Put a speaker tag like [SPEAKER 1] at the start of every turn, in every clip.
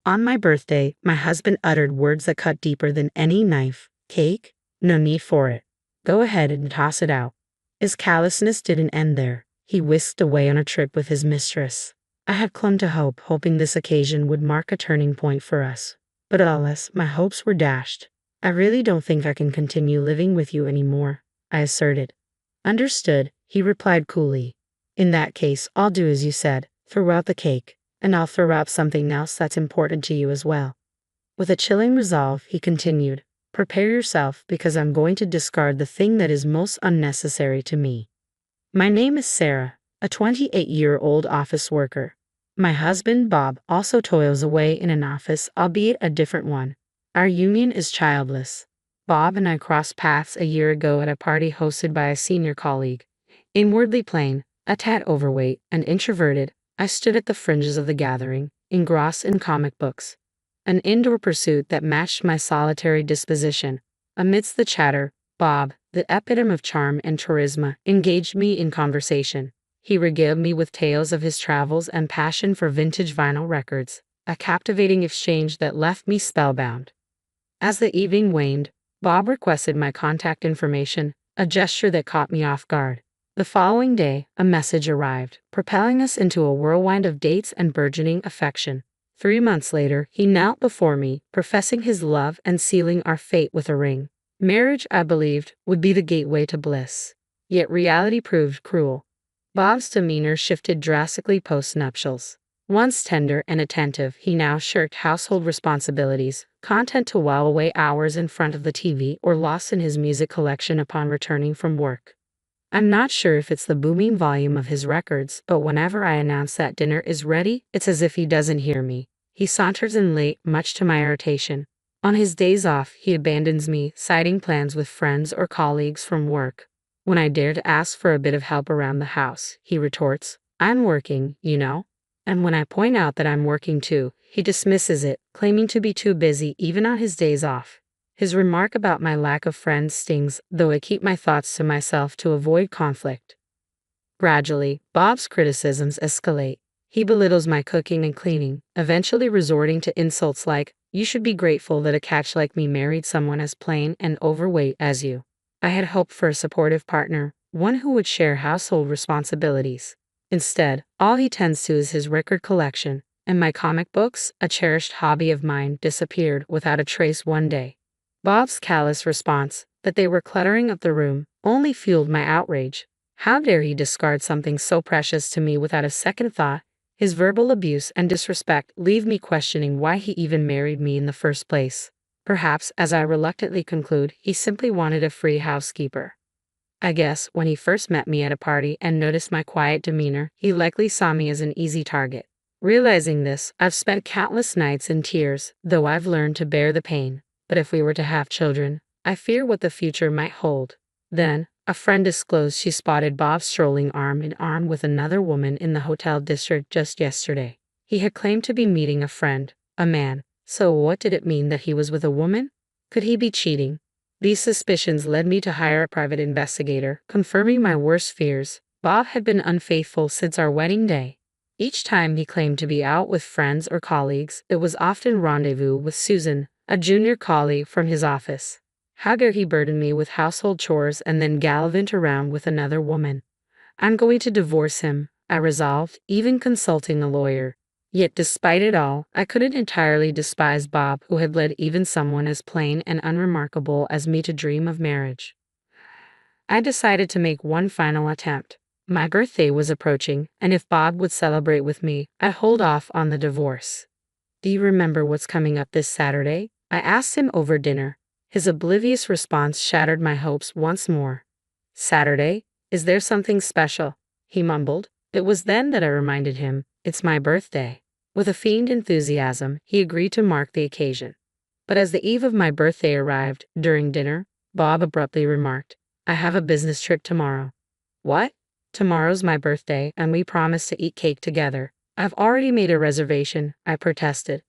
[SPEAKER 1] On my birthday, my husband uttered words that cut deeper than any knife. Cake? No need for it. Go ahead and toss it out. His callousness didn't end there. He whisked away on a trip with his mistress. I had clung to hope, hoping this occasion would mark a turning point for us. But alas, my hopes were dashed. I really don't think I can continue living with you anymore, I asserted. Understood, he replied coolly. In that case, I'll do as you said, throw out the cake, and I'll throw out something else that's important to you as well. With a chilling resolve, he continued, prepare yourself because I'm going to discard the thing that is most unnecessary to me. My name is Sarah, a 28-year-old office worker. My husband, Bob, also toils away in an office, albeit a different one. Our union is childless. Bob and I crossed paths a year ago at a party hosted by a senior colleague. Inwardly plain, a tad overweight, and introverted, I stood at the fringes of the gathering, engrossed in comic books. An indoor pursuit that matched my solitary disposition. Amidst the chatter, Bob, the epitome of charm and charisma, engaged me in conversation. He regaled me with tales of his travels and passion for vintage vinyl records, a captivating exchange that left me spellbound. As the evening waned, Bob requested my contact information, a gesture that caught me off guard. The following day, a message arrived, propelling us into a whirlwind of dates and burgeoning affection. 3 months later, he knelt before me, professing his love and sealing our fate with a ring. Marriage, I believed, would be the gateway to bliss. Yet reality proved cruel. Bob's demeanor shifted drastically post-nuptials. Once tender and attentive, he now shirked household responsibilities, content to while away hours in front of the TV or lost in his music collection upon returning from work. I'm not sure if it's the booming volume of his records, but whenever I announce that dinner is ready, it's as if he doesn't hear me. He saunters in late, much to my irritation. On his days off, he abandons me, citing plans with friends or colleagues from work. When I dare to ask for a bit of help around the house, he retorts, I'm working, you know. And when I point out that I'm working too, he dismisses it, claiming to be too busy even on his days off. His remark about my lack of friends stings, though I keep my thoughts to myself to avoid conflict. Gradually, Bob's criticisms escalate. He belittles my cooking and cleaning, eventually resorting to insults like, you should be grateful that a catch like me married someone as plain and overweight as you. I had hoped for a supportive partner, one who would share household responsibilities. Instead, all he tends to is his record collection, and my comic books, a cherished hobby of mine, disappeared without a trace one day. Bob's callous response, that they were cluttering up the room, only fueled my outrage. How dare he discard something so precious to me without a second thought? His verbal abuse and disrespect leave me questioning why he even married me in the first place. Perhaps, as I reluctantly conclude, he simply wanted a free housekeeper. I guess when he first met me at a party and noticed my quiet demeanor, he likely saw me as an easy target. Realizing this, I've spent countless nights in tears, though I've learned to bear the pain. But if we were to have children, I fear what the future might hold. Then, a friend disclosed she spotted Bob strolling arm in arm with another woman in the hotel district just yesterday. He had claimed to be meeting a friend, a man. So what did it mean that he was with a woman? Could he be cheating? These suspicions led me to hire a private investigator, confirming my worst fears. Bob had been unfaithful since our wedding day. Each time he claimed to be out with friends or colleagues, it was often rendezvous with Susan, a junior colleague from his office. How dare he burden me with household chores and then gallivant around with another woman? I'm going to divorce him, I resolved, even consulting a lawyer. Yet despite it all, I couldn't entirely despise Bob, who had led even someone as plain and unremarkable as me to dream of marriage. I decided to make one final attempt. My birthday was approaching, and if Bob would celebrate with me, I'd hold off on the divorce. Do you remember what's coming up this Saturday? I asked him over dinner. His oblivious response shattered my hopes once more. Saturday? Is there something special? He mumbled. It was then that I reminded him, it's my birthday. With a feigned enthusiasm, he agreed to mark the occasion. But as the eve of my birthday arrived, during dinner, Bob abruptly remarked, I have a business trip tomorrow. What? Tomorrow's my birthday, and we promised to eat cake together. I've already made a reservation, I protested.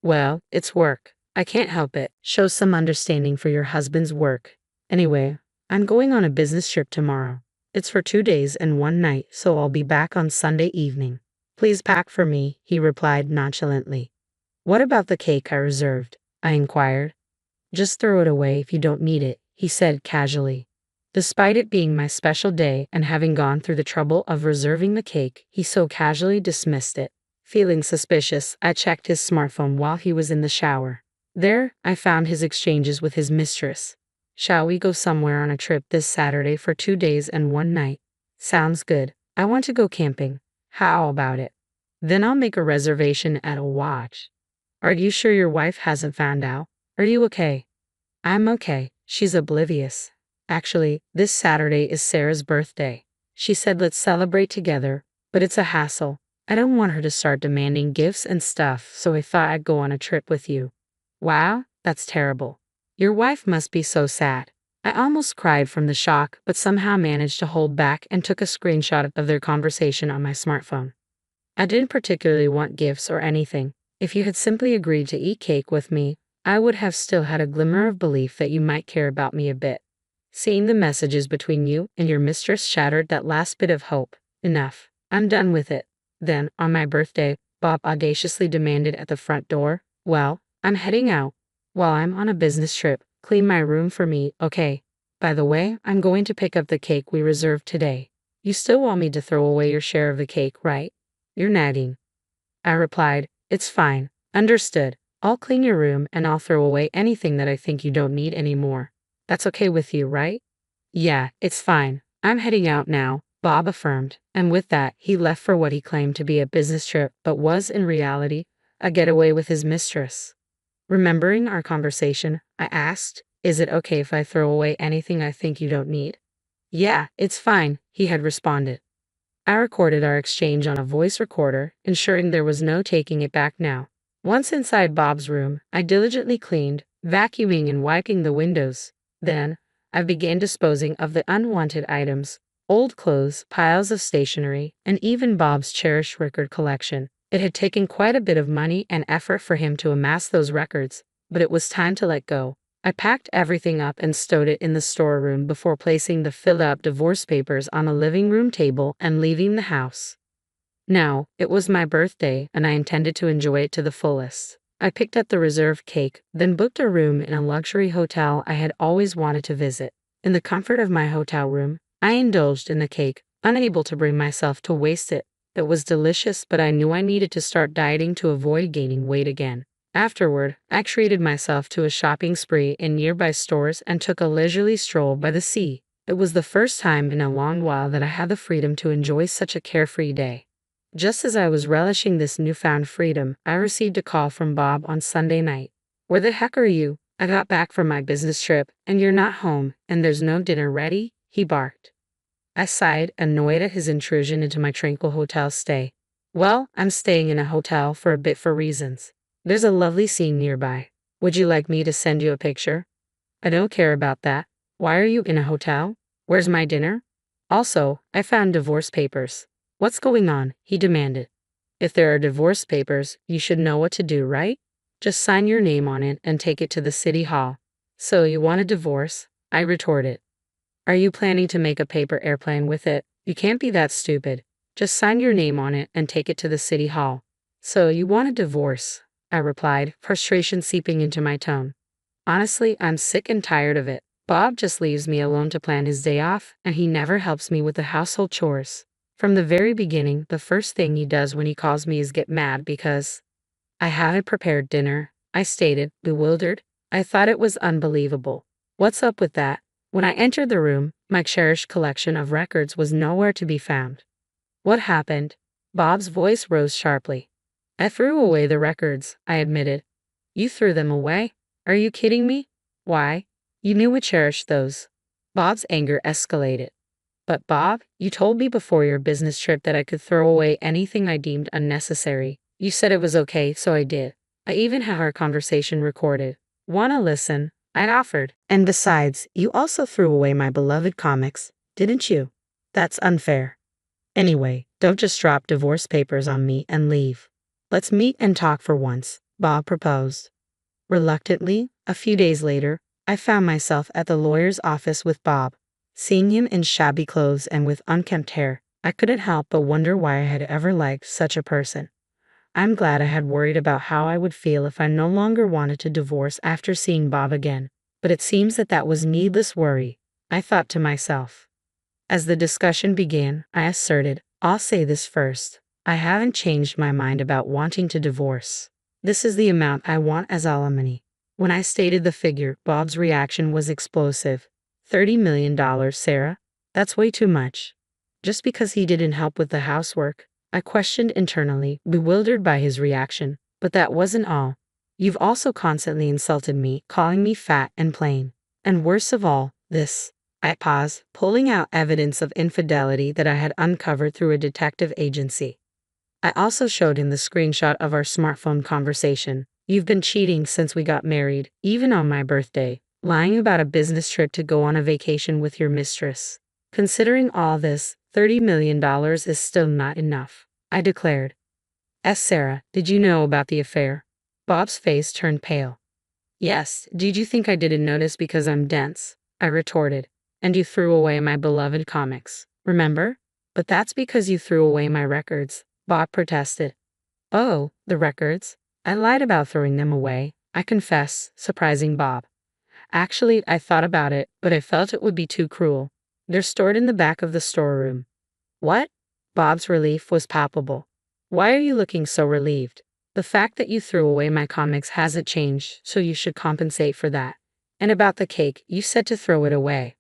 [SPEAKER 1] Well, it's work. I can't help it. Show some understanding for your husband's work. Anyway, I'm going on a business trip tomorrow. It's for 2 days and 1 night, so I'll be back on Sunday evening. Please pack for me, he replied nonchalantly. What about the cake I reserved? I inquired. Just throw it away if you don't need it, he said casually. Despite it being my special day and having gone through the trouble of reserving the cake, he so casually dismissed it. Feeling suspicious, I checked his smartphone while he was in the shower. There, I found his exchanges with his mistress. Shall we go somewhere on a trip this Saturday for 2 days and 1 night? Sounds good. I want to go camping. How about it? Then I'll make a reservation at a watch. Are you sure your wife hasn't found out? Are you okay? I'm okay. She's oblivious. Actually, this Saturday is Sarah's birthday. She said let's celebrate together, but it's a hassle. I don't want her to start demanding gifts and stuff, so I thought I'd go on a trip with you. Wow, that's terrible. Your wife must be so sad. I almost cried from the shock, but somehow managed to hold back and took a screenshot of their conversation on my smartphone. I didn't particularly want gifts or anything. If you had simply agreed to eat cake with me, I would have still had a glimmer of belief that you might care about me a bit. Seeing the messages between you and your mistress shattered that last bit of hope. Enough. I'm done with it. Then, on my birthday, Bob audaciously demanded at the front door, well, I'm heading out. While I'm on a business trip, clean my room for me, okay? By the way, I'm going to pick up the cake we reserved today. You still want me to throw away your share of the cake, right? You're nagging. I replied, it's fine. Understood. I'll clean your room and I'll throw away anything that I think you don't need anymore. That's okay with you, right? Yeah, it's fine. I'm heading out now, Bob affirmed, and with that, he left for what he claimed to be a business trip but was, in reality, a getaway with his mistress. Remembering our conversation, I asked, is it okay if I throw away anything I think you don't need? Yeah, it's fine, he had responded. I recorded our exchange on a voice recorder, ensuring there was no taking it back now. Once inside Bob's room, I diligently cleaned, vacuuming and wiping the windows. Then, I began disposing of the unwanted items, old clothes, piles of stationery, and even Bob's cherished record collection. It had taken quite a bit of money and effort for him to amass those records, but it was time to let go. I packed everything up and stowed it in the storeroom before placing the filled-up divorce papers on a living room table and leaving the house. Now, it was my birthday, and I intended to enjoy it to the fullest. I picked up the reserved cake, then booked a room in a luxury hotel I had always wanted to visit. In the comfort of my hotel room, I indulged in the cake, unable to bring myself to waste it. It was delicious, but I knew I needed to start dieting to avoid gaining weight again. Afterward, I treated myself to a shopping spree in nearby stores and took a leisurely stroll by the sea. It was the first time in a long while that I had the freedom to enjoy such a carefree day. Just as I was relishing this newfound freedom, I received a call from Bob on Sunday night. Where the heck are you? I got back from my business trip, and you're not home, and there's no dinner ready? He barked. I sighed, annoyed at his intrusion into my tranquil hotel stay. Well, I'm staying in a hotel for a bit for reasons. There's a lovely scene nearby. Would you like me to send you a picture? I don't care about that. Why are you in a hotel? Where's my dinner? Also, I found divorce papers. What's going on? He demanded. If there are divorce papers, you should know what to do, right? Just sign your name on it and take it to the city hall. So you want a divorce? I retorted. Are you planning to make a paper airplane with it? You can't be that stupid. Just sign your name on it and take it to the city hall. So you want a divorce? I replied, frustration seeping into my tone. Honestly, I'm sick and tired of it. Bob just leaves me alone to plan his day off, and he never helps me with the household chores. From the very beginning, the first thing he does when he calls me is get mad because I haven't prepared dinner, I stated, bewildered. I thought it was unbelievable. What's up with that? When I entered the room, my cherished collection of records was nowhere to be found. What happened? Bob's voice rose sharply. I threw away the records, I admitted. You threw them away? Are you kidding me? Why? You knew we cherished those. Bob's anger escalated. But Bob, you told me before your business trip that I could throw away anything I deemed unnecessary. You said it was okay, so I did. I even have our conversation recorded. Wanna listen? I'd offered. And besides, you also threw away my beloved comics, didn't you? That's unfair. Anyway, don't just drop divorce papers on me and leave. Let's meet and talk for once, Bob proposed. Reluctantly, a few days later, I found myself at the lawyer's office with Bob. Seeing him in shabby clothes and with unkempt hair, I couldn't help but wonder why I had ever liked such a person. I'm glad I had worried about how I would feel if I no longer wanted to divorce after seeing Bob again. But it seems that was needless worry, I thought to myself. As the discussion began, I asserted, I'll say this first. I haven't changed my mind about wanting to divorce. This is the amount I want as alimony. When I stated the figure, Bob's reaction was explosive. $30 million, Sarah? That's way too much. Just because he didn't help with the housework? I questioned internally, bewildered by his reaction. But that wasn't all. You've also constantly insulted me, calling me fat and plain. And worst of all, this. I paused, pulling out evidence of infidelity that I had uncovered through a detective agency. I also showed him the screenshot of our smartphone conversation. You've been cheating since we got married, even on my birthday, lying about a business trip to go on a vacation with your mistress. Considering all this, $30 million is still not enough, I declared. Sarah, did you know about the affair? Bob's face turned pale. Yes, did you think I didn't notice because I'm dense? I retorted. And you threw away my beloved comics, remember? But that's because you threw away my records, Bob protested. Oh, the records? I lied about throwing them away, I confess, surprising Bob. Actually, I thought about it, but I felt it would be too cruel. They're stored in the back of the storeroom. What? Bob's relief was palpable. Why are you looking so relieved? The fact that you threw away my comics hasn't changed, so you should compensate for that. And about the cake, you said to throw it away.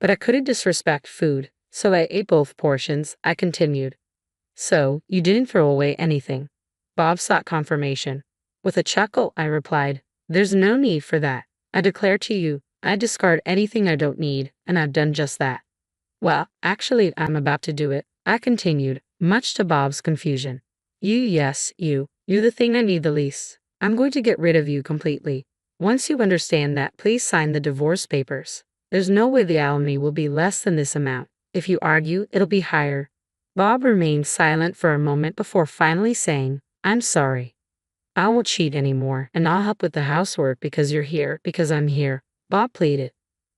[SPEAKER 1] But I couldn't disrespect food, so I ate both portions, I continued. So, you didn't throw away anything? Bob sought confirmation. With a chuckle, I replied, there's no need for that. I declare to you, I discard anything I don't need, and I've done just that. Well, actually, I'm about to do it, I continued, much to Bob's confusion. Yes, you're the thing I need the least. I'm going to get rid of you completely. Once you understand that, please sign the divorce papers. There's no way the alimony will be less than this amount. If you argue, it'll be higher. Bob remained silent for a moment before finally saying, I'm sorry. I won't cheat anymore, and I'll help with the housework because you're here, because I'm here, Bob pleaded.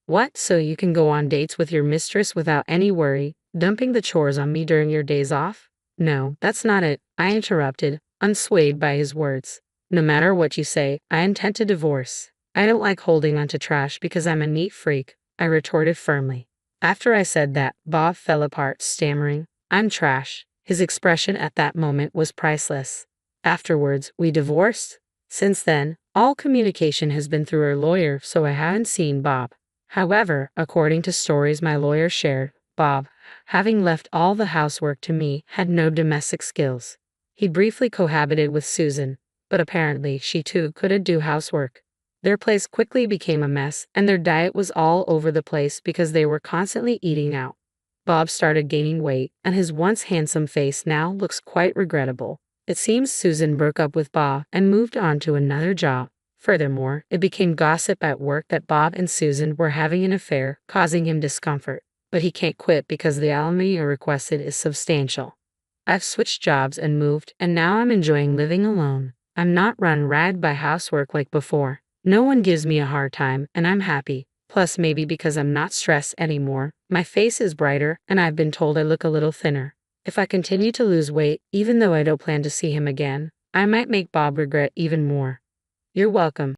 [SPEAKER 1] What, so you can go on dates with your mistress without any worry, dumping the chores on me during your days off? No, that's not it, I interrupted, unswayed by his words. No matter what you say, I intend to divorce. I don't like holding on to trash because I'm a neat freak, I retorted firmly. After I said that, Bob fell apart, stammering, I'm trash. His expression at that moment was priceless. Afterwards, we divorced. Since then, all communication has been through our lawyer, so I haven't seen Bob. However, according to stories my lawyer shared, Bob, having left all the housework to me, had no domestic skills. He briefly cohabited with Susan, but apparently she too couldn't do housework. Their place quickly became a mess, and their diet was all over the place because they were constantly eating out. Bob started gaining weight, and his once handsome face now looks quite regrettable. It seems Susan broke up with Bob and moved on to another job. Furthermore, it became gossip at work that Bob and Susan were having an affair, causing him discomfort. But he can't quit because the alimony requested is substantial. I've switched jobs and moved, and now I'm enjoying living alone. I'm not run ragged by housework like before. No one gives me a hard time, and I'm happy. Plus, maybe because I'm not stressed anymore, my face is brighter, and I've been told I look a little thinner. If I continue to lose weight, even though I don't plan to see him again, I might make Bob regret even more. You're welcome.